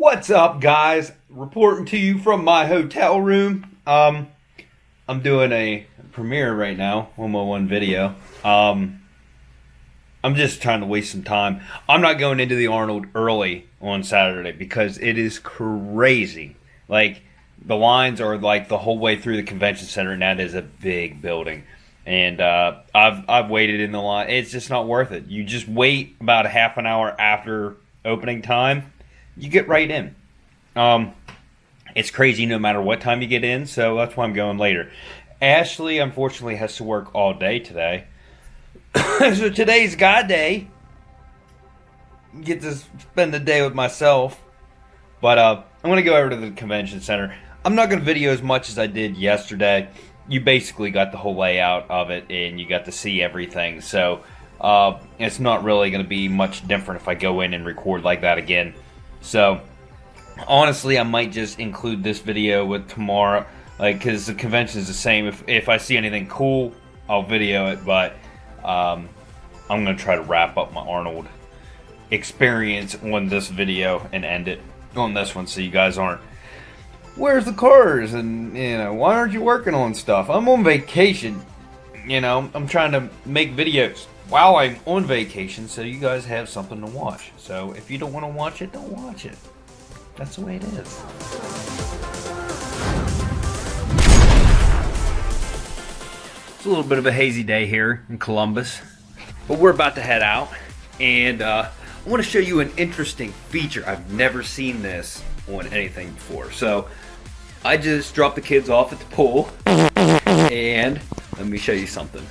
What's up, guys? Reporting to you from my hotel room. I'm doing a premiere right now, 101 video. I'm just trying to waste some time. I'm not going into the Arnold early on Saturday because it is crazy. Like, the lines are like the whole way through the convention center, and that is a big building. And I've waited in the line. It's just not worth it. You just wait about a half an hour after opening time. You get right in. It's crazy no matter what time you get in, so that's why I'm going later. Ashley, unfortunately, has to work all day today. So today's God Day. Get to spend the day with myself. But I'm going to go over to the convention center. I'm not going to video as much as I did yesterday. You basically got the whole layout of it, and you got to see everything. So it's not really going to be much different if I go in and record like that again. So honestly, I might just include this video with tomorrow, like, because the convention is the same. If I see anything cool, I'll video it. But I'm going to try to wrap up my Arnold experience on this video and end it on this one, so you guys aren't, where's the cars, and why aren't you working on stuff? I'm on vacation. I'm trying to make videos while I'm on vacation, so you guys have something to watch. So if you don't want to watch it, don't watch it. That's the way it is. It's a little bit of a hazy day here in Columbus, but we're about to head out, and I want to show you an interesting feature. I've never seen this on anything before. So I just dropped the kids off at the pool, and let me show you something.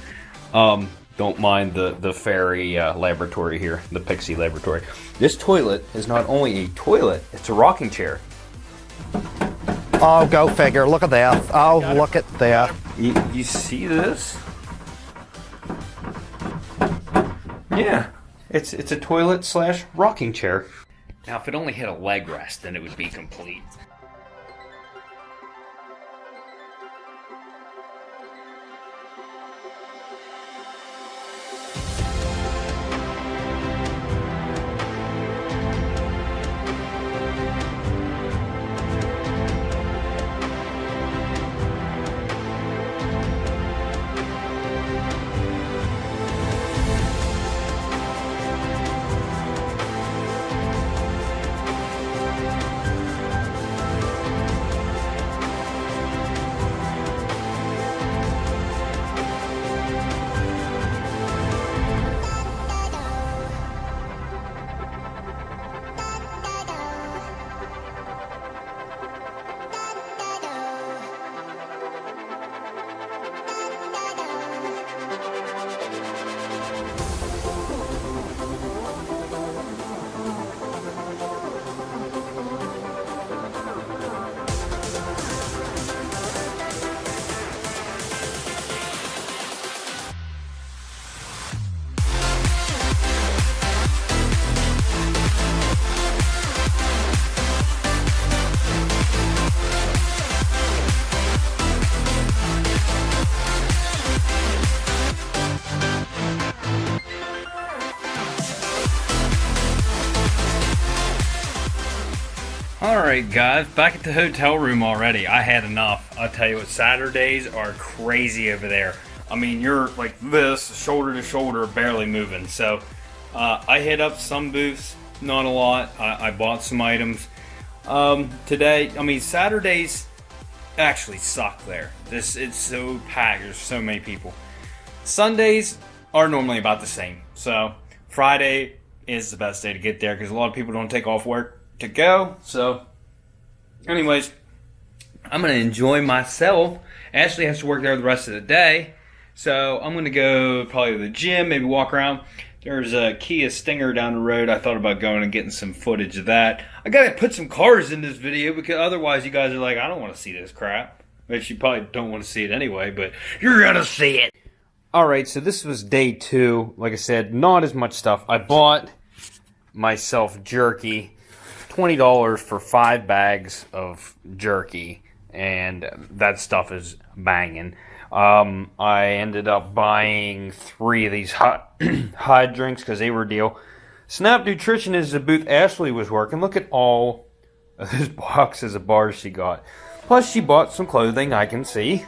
Don't mind the fairy laboratory here, the Pixie laboratory. This toilet is not only a toilet, it's a rocking chair. Oh, go figure. Look at that. Oh, look at that. You see this? Yeah, it's a toilet slash rocking chair. Now, if it only had a leg rest, then it would be complete. Alright guys, back at the hotel room already. I had enough. I'll tell you what, Saturdays are crazy over there. I mean, you're like this, shoulder to shoulder, barely moving. So I hit up some booths, not a lot. I bought some items. Today, I mean, Saturdays actually suck there. It's so packed, there's so many people. Sundays are normally about the same. So Friday is the best day to get there because a lot of people don't take off work to go. So anyways, I'm gonna enjoy myself. Ashley has to work there the rest of the day, so I'm gonna go probably to the gym, maybe walk around. There's a Kia Stinger down the road. I thought about going and getting some footage of that. I gotta put some cars in this video because otherwise you guys are like, I don't want to see this crap. Which you probably don't want to see it anyway, but you're gonna see it. Alright, so this was day 2. Like I said, not as much stuff. I bought myself jerky. $20 for 5 bags of jerky, and that stuff is banging. I ended up buying 3 of these hot drinks because they were a deal. Snap Nutrition is the booth Ashley was working. Look at all Those boxes of bars she got. Plus, she bought some clothing, I can see.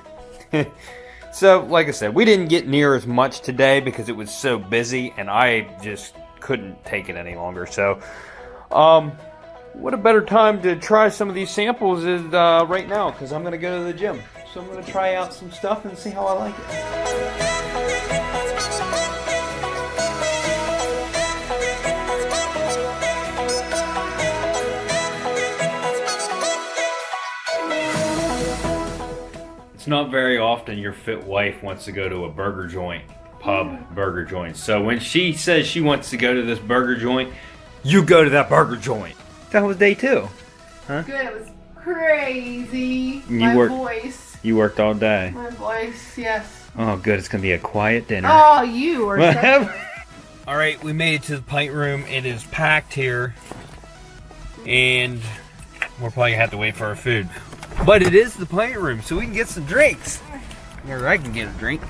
So, like I said, we didn't get near as much today because it was so busy, and I just couldn't take it any longer. So, what a better time to try some of these samples is right now, because I'm going to go to the gym. So I'm going to try out some stuff and see how I like it. It's not very often your fit wife wants to go to a burger joint, pub burger joint. So when she says she wants to go to this burger joint, you go to that burger joint. That was day 2. Huh? Good, it was crazy. Voice. You worked all day. My voice, yes. Oh, good. It's going to be a quiet dinner. Oh, you are so All right, we made it to the pint room. It is packed here. And we're probably going to have to wait for our food. But it is the pint room, so we can get some drinks. Or I can get a drink.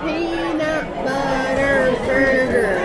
peanut butter burger.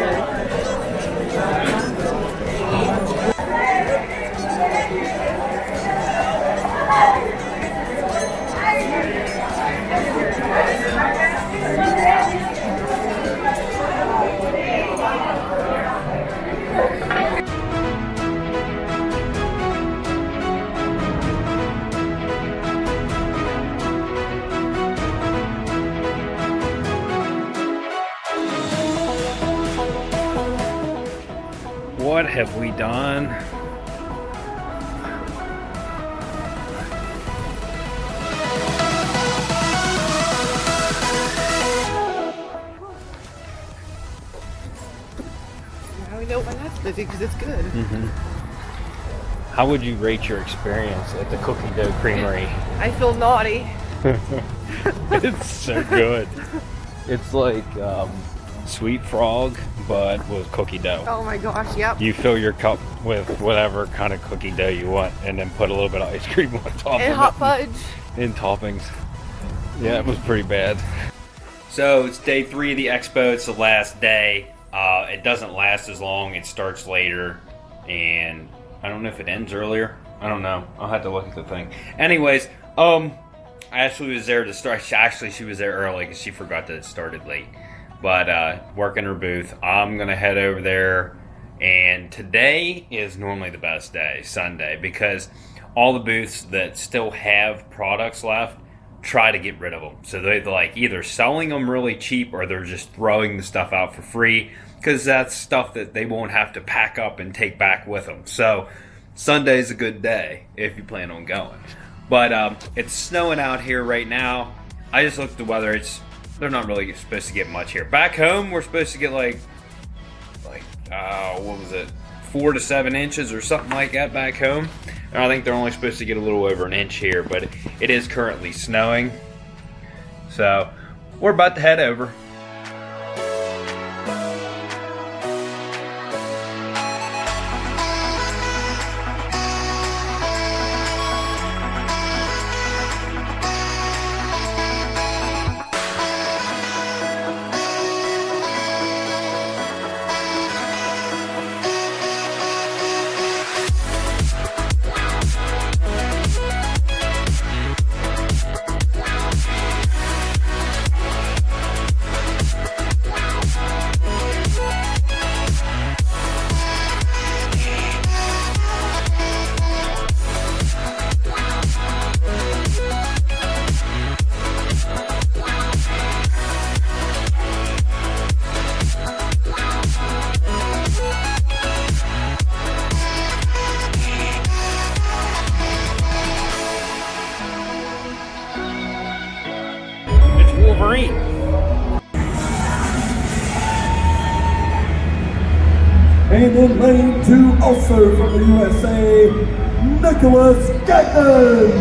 What have we done? Now we know why that's busy, because it's good. How would you rate your experience at the Cookie Dough Creamery? I feel naughty. It's so good. It's like sweet frog, but with cookie dough. Oh my gosh, yep. You fill your cup with whatever kind of cookie dough you want, and then put a little bit of ice cream on top And of hot it. fudge. And toppings. Yeah, it was pretty bad. So it's day 3 of the expo. It's the last day. It doesn't last as long. It starts later, and I don't know if it ends earlier. I don't know. I'll have to look at the thing. Anyways, Ashley was there to start. Actually, she was there early because she forgot that it started late. But working her booth, I'm gonna head over there. And today is normally the best day, Sunday, because all the booths that still have products left try to get rid of them. So they're like either selling them really cheap or they're just throwing the stuff out for free, because that's stuff that they won't have to pack up and take back with them. So Sunday's a good day if you plan on going. But it's snowing out here right now. I just looked at the weather. They're not really supposed to get much here. Back home, we're supposed to get like what was it, 4 to 7 inches or something like that back home. And I think they're only supposed to get a little over an inch here, but it is currently snowing. So we're about to head over. Wolverine. And in lane 2, also from the USA, Nicholas Gatman.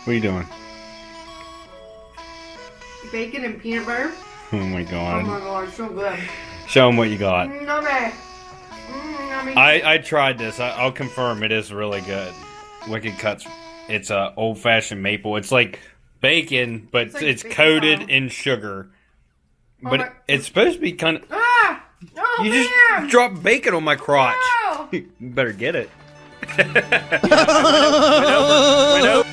What are you doing? Bacon and peanut butter. Oh my Oh god. my god, so good. Show them what you got. Yummy. Yummy. I tried this. I'll confirm it is really good. Wicked Cuts. It's old-fashioned maple. It's like bacon, but like it's bacon coated style. in sugar. Oh But my- it's supposed to be kind of... Ah! Oh, You man! just dropped bacon on my crotch. No! You better get it. Went over.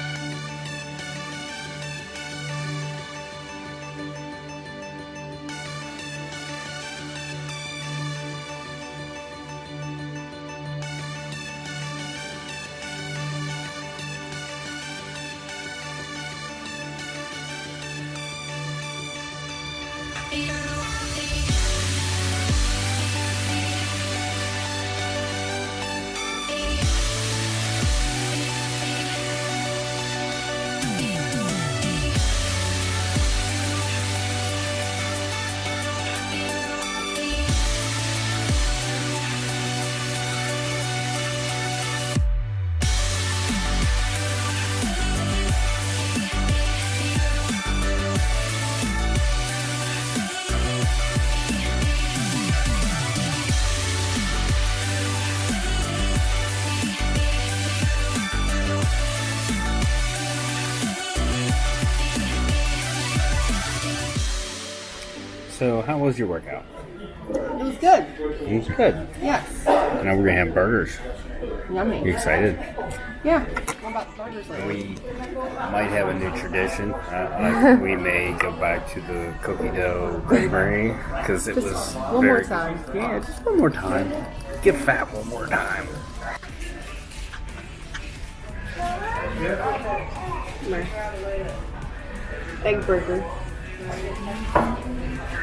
So, how was your workout? It was good. It was good. Yes. Now we're gonna have burgers. Yummy. You excited? Yeah. What about the burgers later? We might have a new tradition. We may go back to the cookie dough creamery because it was one more time. Yeah, just one more time. Give fat one more time. Egg burger.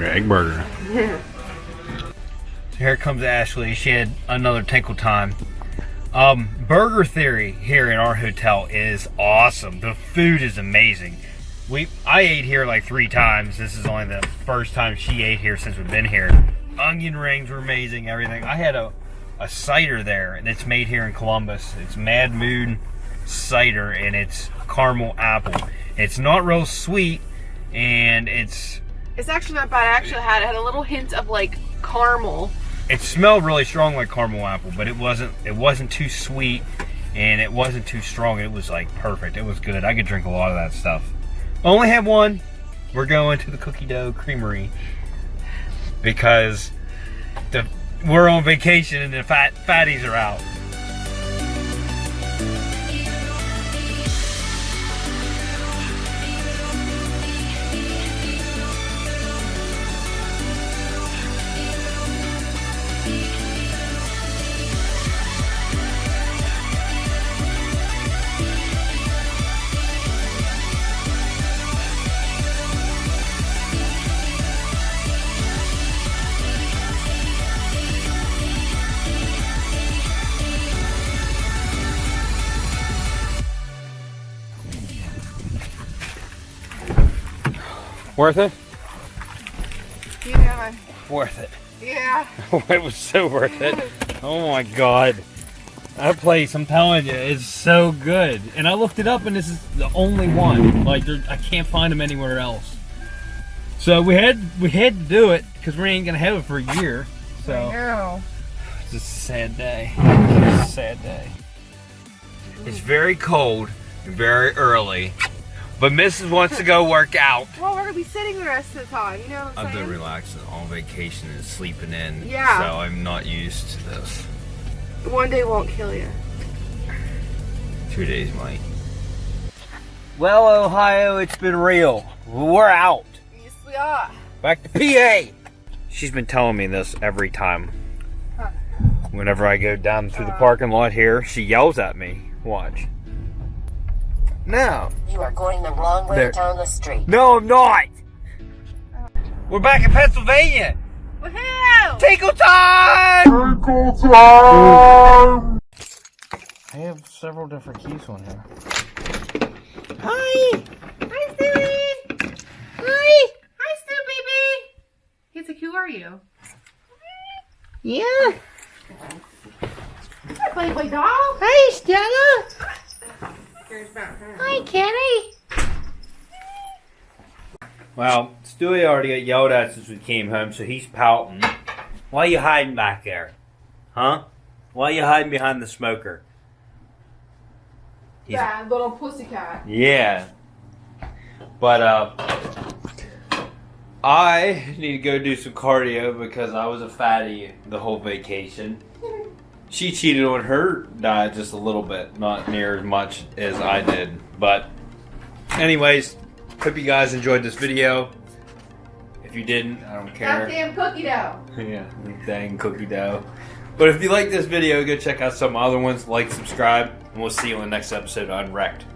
Egg burger. Yeah. Here comes Ashley. She had another tinkle time. Burger Theory here in our hotel is awesome. The food is amazing. I ate here like 3 times. This is only the first time she ate here since we've been here. Onion rings were amazing, everything. I had a cider there, and it's made here in Columbus. It's Mad Moon cider, and it's caramel apple. It's not real sweet, and it's actually not bad. I actually had a little hint of like caramel. it smelled really strong like caramel apple, but it wasn't too sweet, and it wasn't too strong. It was like perfect. It was good. I could drink a lot of that stuff. Only have one. We're going to the cookie dough creamery because we're on vacation and the fatties are out. Worth it? Yeah. Worth it. Yeah. It was so worth it. Oh my god. That place, I'm telling you, is so good. And I looked it up and this is the only one. Like, I can't find them anywhere else. So we had to do it because we ain't gonna have it for a year. So No. it's just a sad day. It's a sad day. It's very cold and very early. But Mrs. wants to go work out. Well, we're gonna be sitting the rest of the time. You know what I'm I've saying? been relaxing on vacation and sleeping in. Yeah. So I'm not used to this. One day won't kill you. 2 days might. Well, Ohio, it's been real. We're out. Yes, we are. Back to PA. She's been telling me this every time. Huh. Whenever I go down through the parking lot here, she yells at me. Watch. No. You are going the wrong way There. down the street. No, I'm not. We're back in Pennsylvania. Woohoo! Tinkle time! I have several different keys on here. Hi! Hi, Stewie! Hi! Hi, Stu, baby! He's like, who are you? Yeah. Hi, Playboy doll. Hi, Stella. Hi, Kitty. Well, Stewie already got yelled at since we came home, so he's pouting. Why are you hiding back there? Huh? Why are you hiding behind the smoker? Bad little pussycat. Yeah. But, I need to go do some cardio because I was a fatty the whole vacation. She cheated on her diet just a little bit, not near as much as I did. But, anyways, hope you guys enjoyed this video. If you didn't, I don't care. Goddamn cookie dough. Yeah, dang cookie dough. But if you like this video, go check out some other ones. Like, subscribe, and we'll see you on the next episode of Unwrecked.